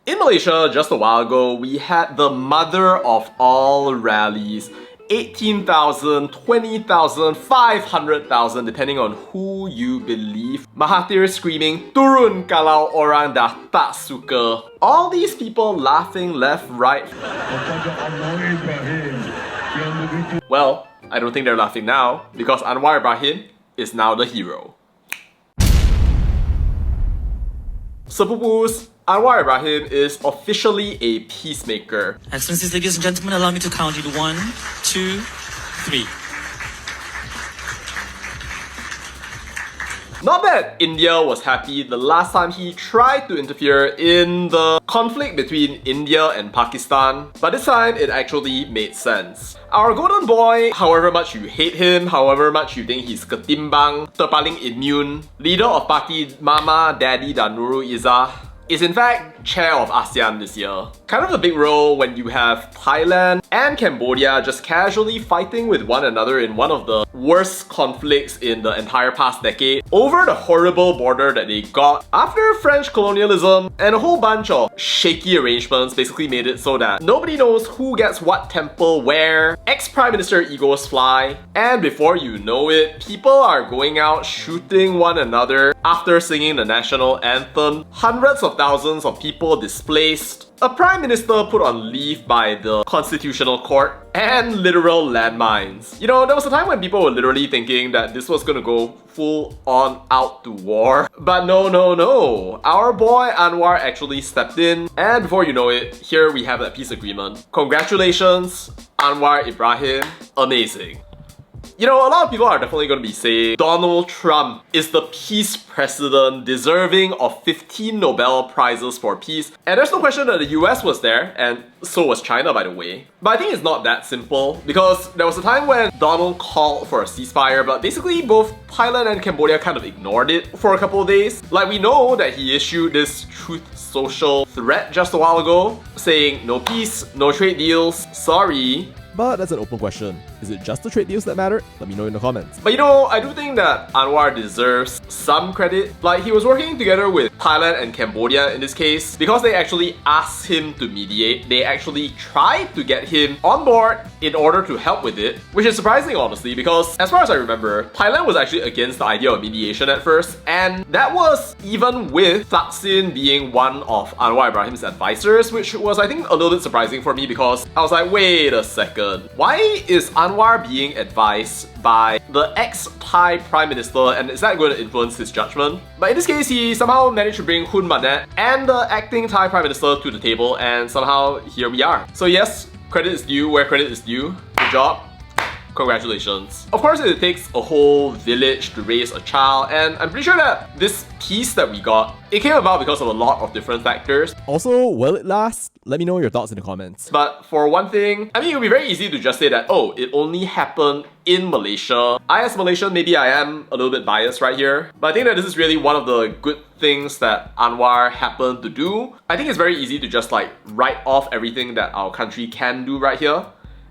In Malaysia, just a while ago, we had the mother of all rallies. 18,000, 20,000, 500,000 depending on who you believe. Mahathir screaming, "Turun kalau orang dah tak suka." All these people laughing left, right. Well, I don't think they're laughing now because Anwar Ibrahim is now the hero. Sepupus, Anwar Ibrahim is officially a peacemaker. Excellencies, ladies and gentlemen, allow me to count you to 1, 2, 3. Not that India was happy the last time he tried to interfere in the conflict between India and Pakistan, but this time it actually made sense. Our golden boy, however much you hate him, however much you think he's ketimbang, terpaling immune, leader of party Mama, Daddy dan Nurul Izzah, is in fact chair of ASEAN this year. Kind of a big role when you have Thailand and Cambodia just casually fighting with one another in one of the worst conflicts in the entire past decade over the horrible border that they got after French colonialism, and a whole bunch of shaky arrangements basically made it so that nobody knows who gets what temple where, ex-Prime Minister egos fly, and before you know it, people are going out shooting one another after singing the national anthem, hundreds of thousands of people displaced, a Prime Minister put on leave by the Constitutional Court, and literal landmines. You know, there was a time when people were literally thinking that this was gonna go full on out to war. But no. Our boy Anwar actually stepped in, and before you know it, here we have that peace agreement. Congratulations, Anwar Ibrahim. Amazing. You know, a lot of people are definitely going to be saying Donald Trump is the peace president deserving of 15 Nobel Prizes for peace. And there's no question that the US was there, and so was China, by the way. But I think it's not that simple, because there was a time when Donald called for a ceasefire, but basically both Thailand and Cambodia kind of ignored it for a couple of days. Like, we know that he issued this Truth Social threat just a while ago, saying no peace, no trade deals, sorry. But that's an open question. Is it just the trade deals that matter? Let me know in the comments. But you know, I do think that Anwar deserves some credit. Like, he was working together with Thailand and Cambodia in this case because they actually asked him to mediate. They actually tried to get him on board in order to help with it, which is surprising honestly, because as far as I remember, Thailand was actually against the idea of mediation at first, and that was even with Thaksin being one of Anwar Ibrahim's advisors, which was, I think, a little bit surprising for me because I was like, wait a second. Why is Anwar being advised by the ex-Thai Prime Minister, and is that going to influence his judgment? But in this case, he somehow managed to bring Hun Manet and the acting Thai Prime Minister to the table, and somehow here we are. So yes, credit is due where credit is due. Good job. Congratulations. Of course, it takes a whole village to raise a child, and I'm pretty sure that this peace that we got, it came about because of a lot of different factors. Also, will it last? Let me know your thoughts in the comments. But for one thing, I mean, it would be very easy to just say that, oh, it only happened in Malaysia. I, as Malaysian, maybe I am a little bit biased right here, but I think that this is really one of the good things that Anwar happened to do. I think it's very easy to just like write off everything that our country can do right here.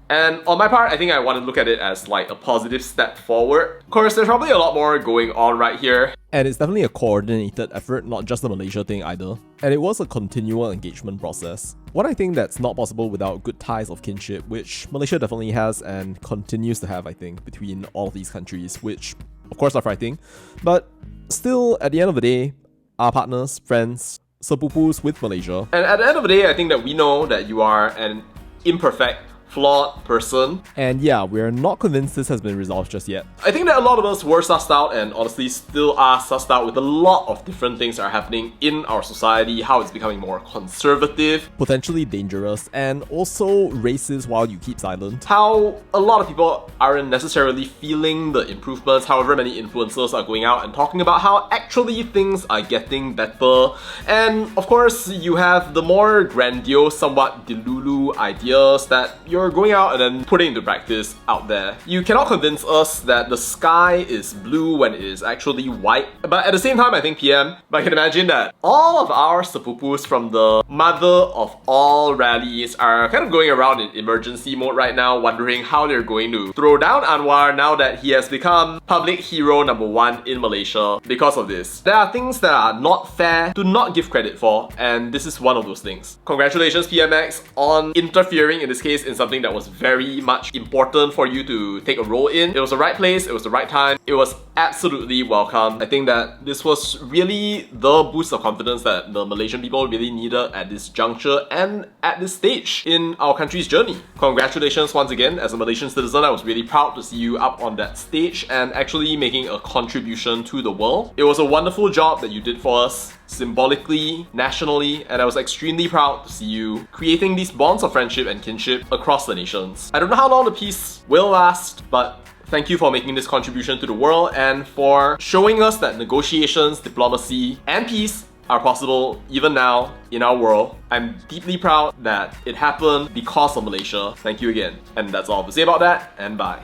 And on my part, I think I want to look at it as like a positive step forward. Of course, there's probably a lot more going on right here. And it's definitely a coordinated effort, not just the Malaysia thing either. And it was a continual engagement process. One I think that's not possible without good ties of kinship, which Malaysia definitely has and continues to have, I think, between all of these countries, which of course are fighting. But still, at the end of the day, our partners, friends, sepupus with Malaysia. And at the end of the day, I think that we know that you are an imperfect, flawed person. And yeah, we're not convinced this has been resolved just yet. I think that a lot of us were sussed out, and honestly still are sussed out, with a lot of different things that are happening in our society, how it's becoming more conservative, potentially dangerous, and also racist while you keep silent. How a lot of people aren't necessarily feeling the improvements, however many influencers are going out and talking about how actually things are getting better. And of course, you have the more grandiose, somewhat delulu ideas that you're you're going out and then putting into practice out there. You cannot convince us that the sky is blue when it is actually white. But at the same time, I think I can imagine that all of our sepupus from the mother of all rallies are kind of going around in emergency mode right now, wondering how they're going to throw down Anwar now that he has become public hero #1 in Malaysia because of this. There are things that are not fair to not give credit for, and this is one of those things. Congratulations, PMX, on interfering in this case in something that was very much important for you to take a role in. It was the right place, it was the right time, it was absolutely welcome. I think that this was really the boost of confidence that the Malaysian people really needed at this juncture and at this stage in our country's journey. Congratulations once again. As a Malaysian citizen, I was really proud to see you up on that stage and actually making a contribution to the world. It was a wonderful job that you did for us, symbolically, nationally, and I was extremely proud to see you creating these bonds of friendship and kinship across the nations. I don't know how long the peace will last, but thank you for making this contribution to the world and for showing us that negotiations, diplomacy, and peace are possible even now in our world. I'm deeply proud that it happened because of Malaysia. Thank you again. And that's all to say about that, and bye.